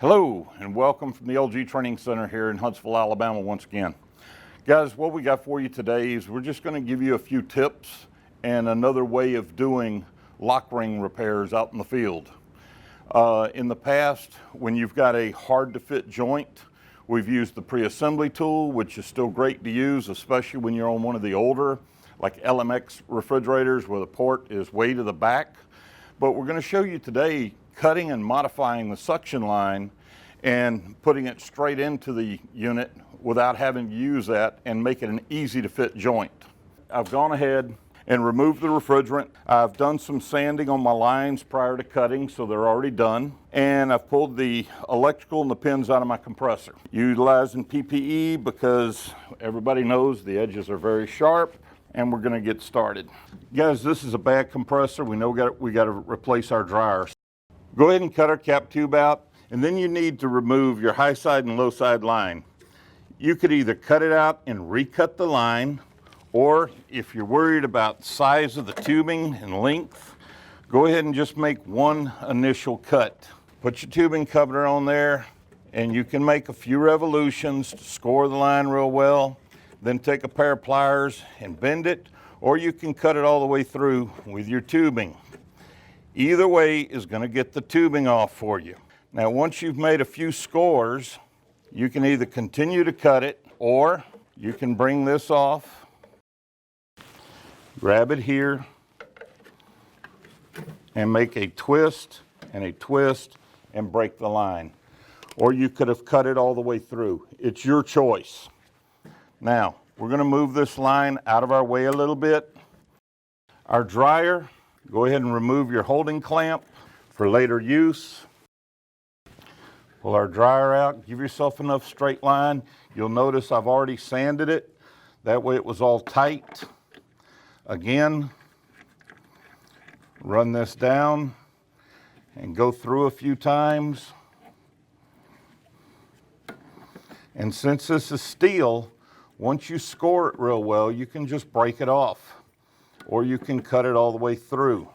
Hello and welcome from the LG Training Center here in Huntsville, Alabama once again. Guys, what we got for you today is we're just going to give you a few tips and another way of doing Lokring repairs out in the field. In the past, when you've got a hard to fit joint, we've used the pre-assembly tool, which is still great to use, especially when you're on one of the older, like LMX refrigerators where the port is way to the back. But we're going to show you today cutting and modifying the suction line and putting it straight into the unit without having to use that and make it an easy to fit joint. I've gone ahead and removed the refrigerant. I've done some sanding on my lines prior to cutting, so they're already done. And I've pulled the electrical and the pins out of my compressor. Utilizing PPE because everybody knows the edges are very sharp, and we're gonna get started. Guys, this is a bad compressor. We know we gotta replace our dryer. Go ahead and cut our cap tube out, and then you need to remove your high side and low side line. You could either cut it out and recut the line, or if you're worried about size of the tubing and length, go ahead and just make one initial cut. Put your tubing cover on there, and you can make a few revolutions to score the line real well, then take a pair of pliers and bend it, or you can cut it all the way through with your tubing. Either way is going to get the tubing off for you. Now, once you've made a few scores, you can either continue to cut it, or you can bring this off, grab it here, and make a twist and break the line. Or you could have cut it all the way through. It's your choice. Now, we're going to move this line out of our way a little bit. Our dryer, go ahead and remove your holding clamp for later use. Pull our dryer out, give yourself enough straight line. You'll notice I've already sanded it. That way it was all tight. Again, run this down and go through a few times. And since this is steel, once you score it real well, you can just break it off, or you can cut it all the way through.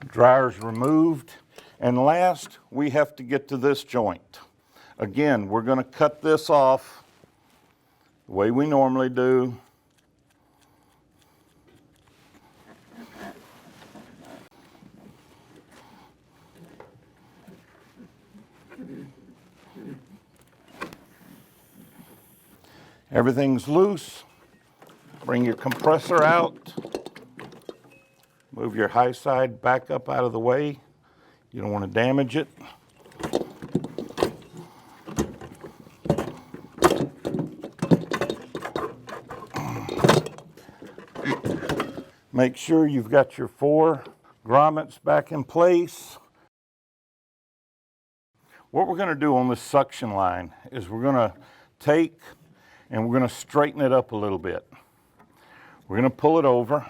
Dryer's removed, and last we have to get to this joint. Again, we're going to cut this off the way we normally do. Everything's loose. Bring your compressor out. Move your high side back up out of the way. You don't want to damage it. Make sure you've got your 4 grommets back in place. What we're going to do on this suction line is we're going to take and we're going to straighten it up a little bit. We're going to pull it over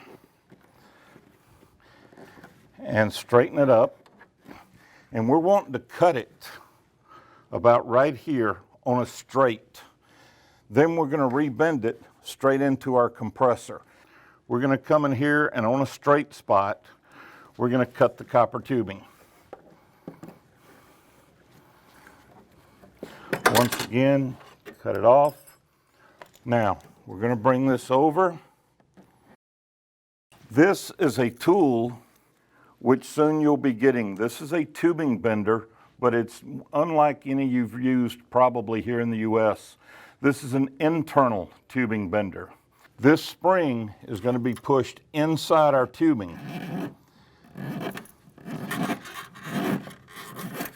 and straighten it up. And we're wanting to cut it about right here on a straight. Then we're going to rebend it straight into our compressor. We're going to come in here and on a straight spot, we're going to cut the copper tubing. Once again, cut it off. Now, we're going to bring this over. This is a tool which soon you'll be getting. This is a tubing bender, but it's unlike any you've used probably here in the US. This is an internal tubing bender. This spring is going to be pushed inside our tubing.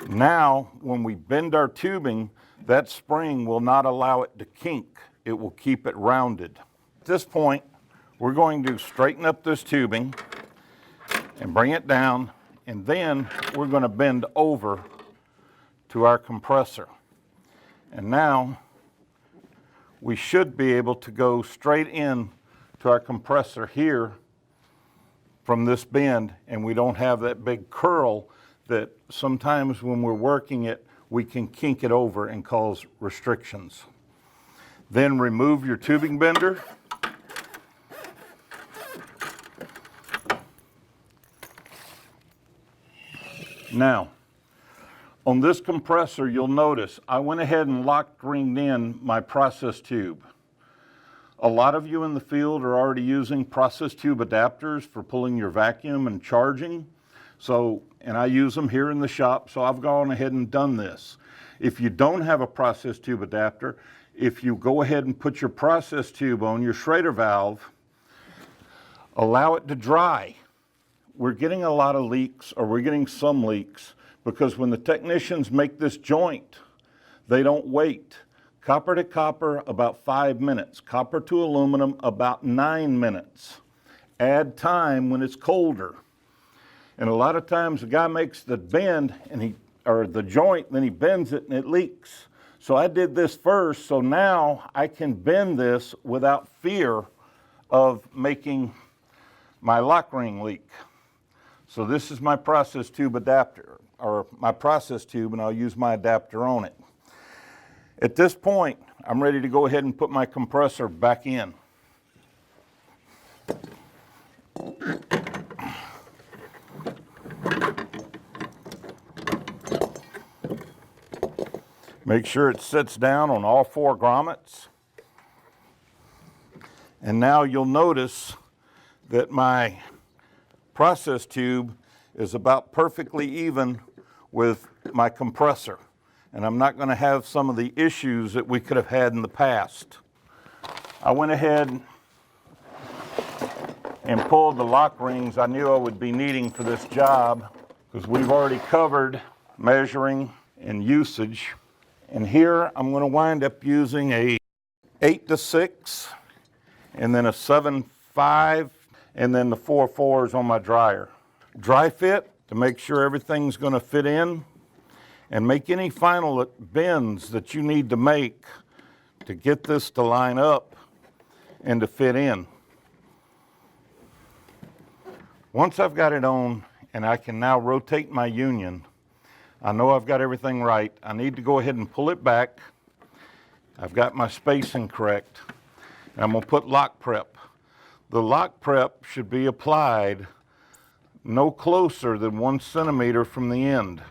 Now, when we bend our tubing, that spring will not allow it to kink. It will keep it rounded. At this point, we're going to straighten up this tubing and bring it down, and then we're going to bend over to our compressor. And now we should be able to go straight in to our compressor here from this bend, and we don't have that big curl that sometimes when we're working it, we can kink it over and cause restrictions. Then remove your tubing bender. Now, On this compressor, you'll notice I went ahead and Lokringed in my process tube. A lot of you in the field are already using process tube adapters for pulling your vacuum and charging. And I use them here in the shop, so I've gone ahead and done this. If you don't have a process tube adapter, if you go ahead and put your process tube on your Schrader valve, allow it to dry. We're getting a lot of leaks, or we're getting some leaks, because when the technicians make this joint, they don't wait. Copper to copper, about 5 minutes. Copper to aluminum, about 9 minutes. Add time when it's colder. And a lot of times the guy makes the bend, or the joint, then he bends it and it leaks. So I did this first, so now I can bend this without fear of making my lock ring leak. So this is my process tube adapter, or my process tube, and I'll use my adapter on it. At this point, I'm ready to go ahead and put my compressor back in. Make sure it sits down on all 4 grommets. And now you'll notice that my process tube is about perfectly even with my compressor. And I'm not going to have some of the issues that we could have had in the past. I went ahead and pulled the lock rings I knew I would be needing for this job, because we've already covered measuring and usage. And here I'm going to wind up using a 8-6, and then a 7-5, and then the 4-4s on my dryer. Dry fit to make sure everything's going to fit in, and make any final bends that you need to make to get this to line up and to fit in. Once I've got it on and I can now rotate my union, I know I've got everything right. I need to go ahead and pull it back. I've got my spacing correct. And I'm going to put lock prep. The lock prep should be applied no closer than 1 centimeter from the end.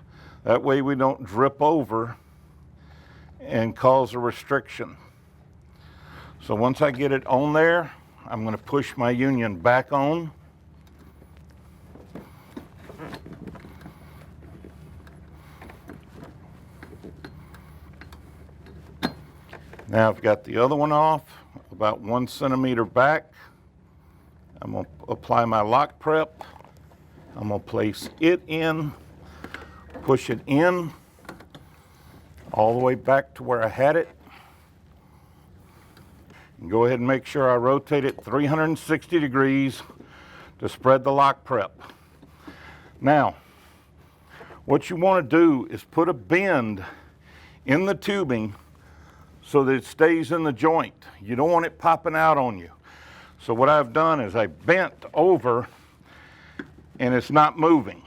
That way we don't drip over and cause a restriction. So once I get it on there, I'm going to push my union back on. Now I've got the other one off, about 1 centimeter back. I'm going to apply my lock prep. I'm going to place it in, push it in, all the way back to where I had it. And go ahead and make sure I rotate it 360 degrees to spread the lock prep. Now, what you want to do is put a bend in the tubing so that it stays in the joint. You don't want it popping out on you. So what I've done is I bent over and it's not moving.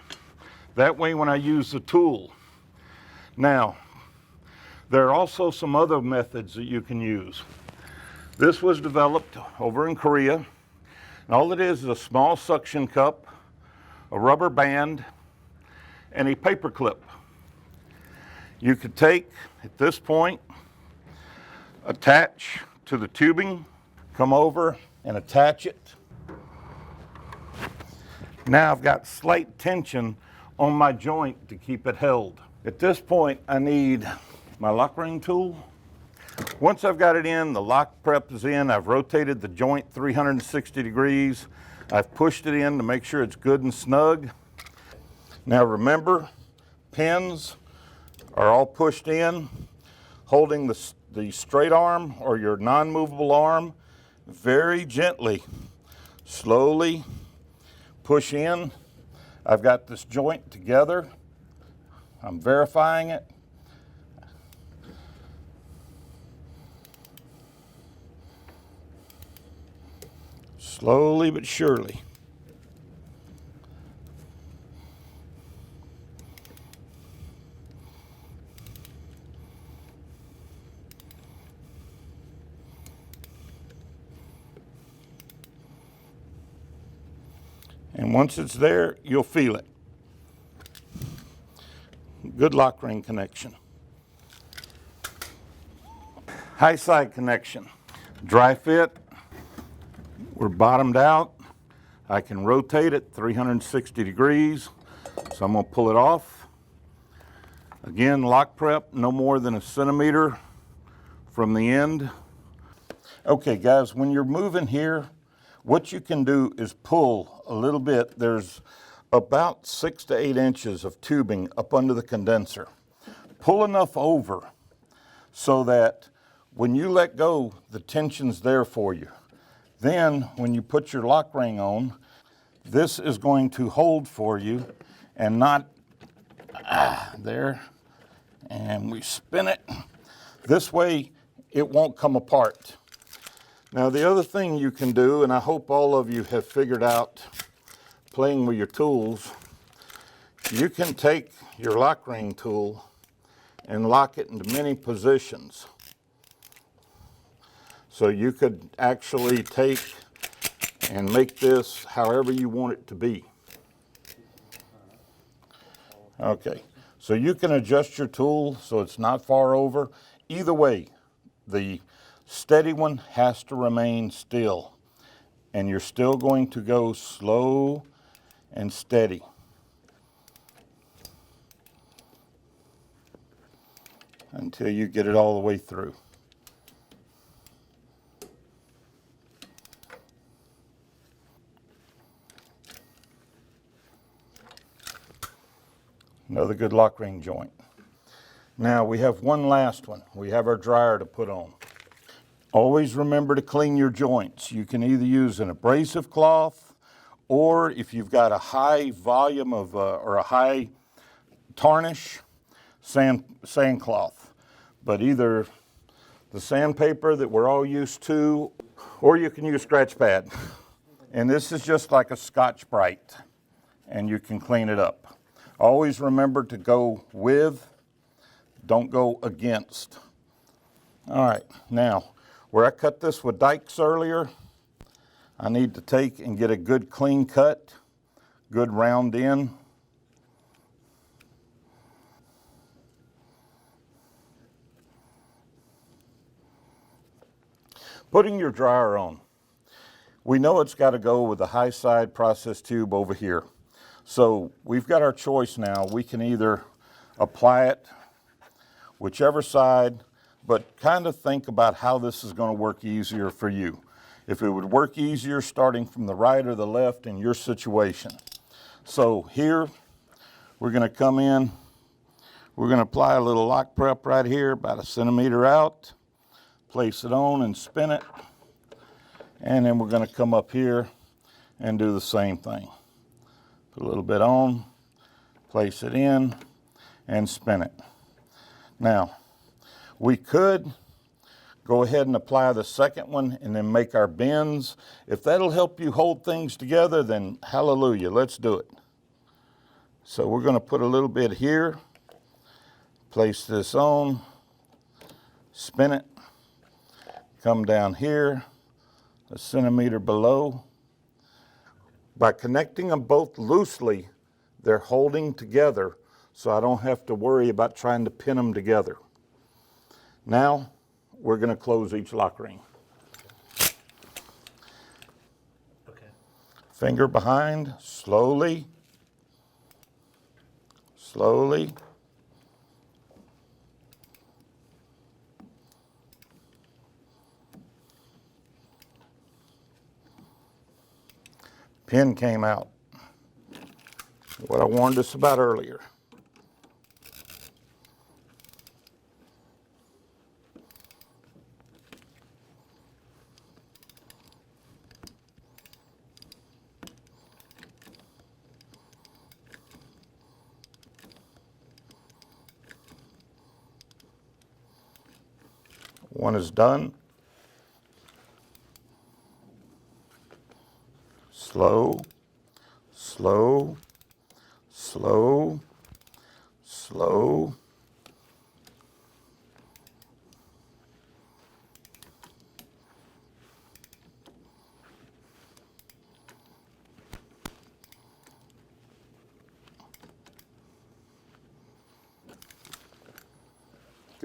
That way when I use the tool. Now, there are also some other methods that you can use. This was developed over in Korea. And all it is a small suction cup, a rubber band, and a paper clip. You could take, at this point, attach to the tubing, come over and attach it. Now I've got slight tension on my joint to keep it held. At this point, I need my lock ring tool. Once I've got it in, the lock prep is in, I've rotated the joint 360 degrees. I've pushed it in to make sure it's good and snug. Now remember, pins are all pushed in, holding the straight arm or your non-movable arm very gently, slowly push in. I've got this joint together. I'm verifying it. Slowly but surely. And once it's there, you'll feel it. Good lock ring connection. High side connection. Dry fit. We're bottomed out. I can rotate it 360 degrees. So I'm going to pull it off. Again, lock prep no more than 1 centimeter from the end. Okay guys, when you're moving here, what you can do is pull a little bit. There's about 6 to 8 inches of tubing up under the condenser. Pull enough over so that when you let go, the tension's there for you. Then when you put your lock ring on, this is going to hold for you and not there. And we spin it. This way it won't come apart. Now the other thing you can do, and I hope all of you have figured out playing with your tools, you can take your lock ring tool and lock it into many positions. So you could actually take and make this however you want it to be. Okay, so you can adjust your tool so it's not far over. Either way, the steady one has to remain still, and you're still going to go slow and steady. Until you get it all the way through. Another good lock ring joint. Now we have one last one. We have our dryer to put on. Always remember to clean your joints. You can either use an abrasive cloth, or if you've got a high volume of, or a high tarnish, sand cloth. But either the sandpaper that we're all used to, or you can use scratch pad. And this is just like a Scotch-Brite, and you can clean it up. Always remember to go with, don't go against. All right, now, where I cut this with dikes earlier, I need to take and get a good clean cut, good round in. Putting your dryer on. We know it's got to go with the high side process tube over here. So we've got our choice now. We can either apply it whichever side, but kind of think about how this is going to work easier for you. If it would work easier starting from the right or the left in your situation. So here, we're going to come in, we're going to apply a little lock prep right here, about 1 centimeter out, place it on and spin it, and then we're going to come up here and do the same thing. Put a little bit on, place it in, and spin it. Now, we could go ahead and apply the second one and then make our bends. If that'll help you hold things together, then hallelujah, let's do it. So we're going to put a little bit here, place this on, spin it, come down here, 1 centimeter below. By connecting them both loosely, they're holding together, so I don't have to worry about trying to pin them together. Now, we're going to close each lock ring. Okay. Finger behind, slowly, slowly. Pin came out. What I warned us about earlier. One is done. Slow, slow, slow, slow.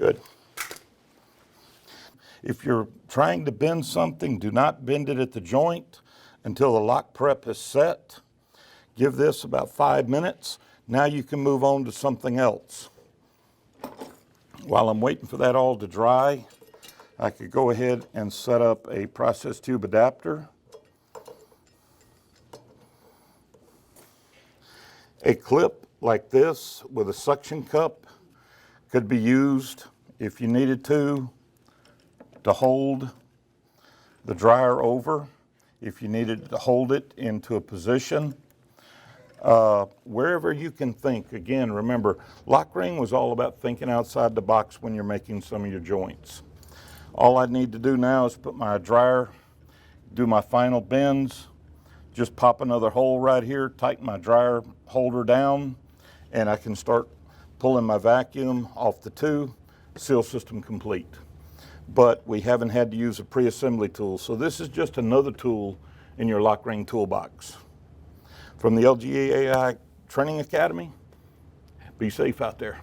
Good. If you're trying to bend something, do not bend it at the joint until the lock prep is set. Give this about 5 minutes. Now you can move on to something else. While I'm waiting for that all to dry, I could go ahead and set up a process tube adapter. A clip like this with a suction cup could be used if you needed to hold the dryer over, if you needed to hold it into a position. Wherever you can think. Again, remember, Lokring was all about thinking outside the box when you're making some of your joints. All I need to do now is put my dryer, do my final bends, just pop another hole right here, tighten my dryer holder down, and I can start pulling my vacuum off the two, seal system complete. But we haven't had to use a pre-assembly tool, so this is just another tool in your Lokring toolbox. From the LGAI Training Academy, be safe out there.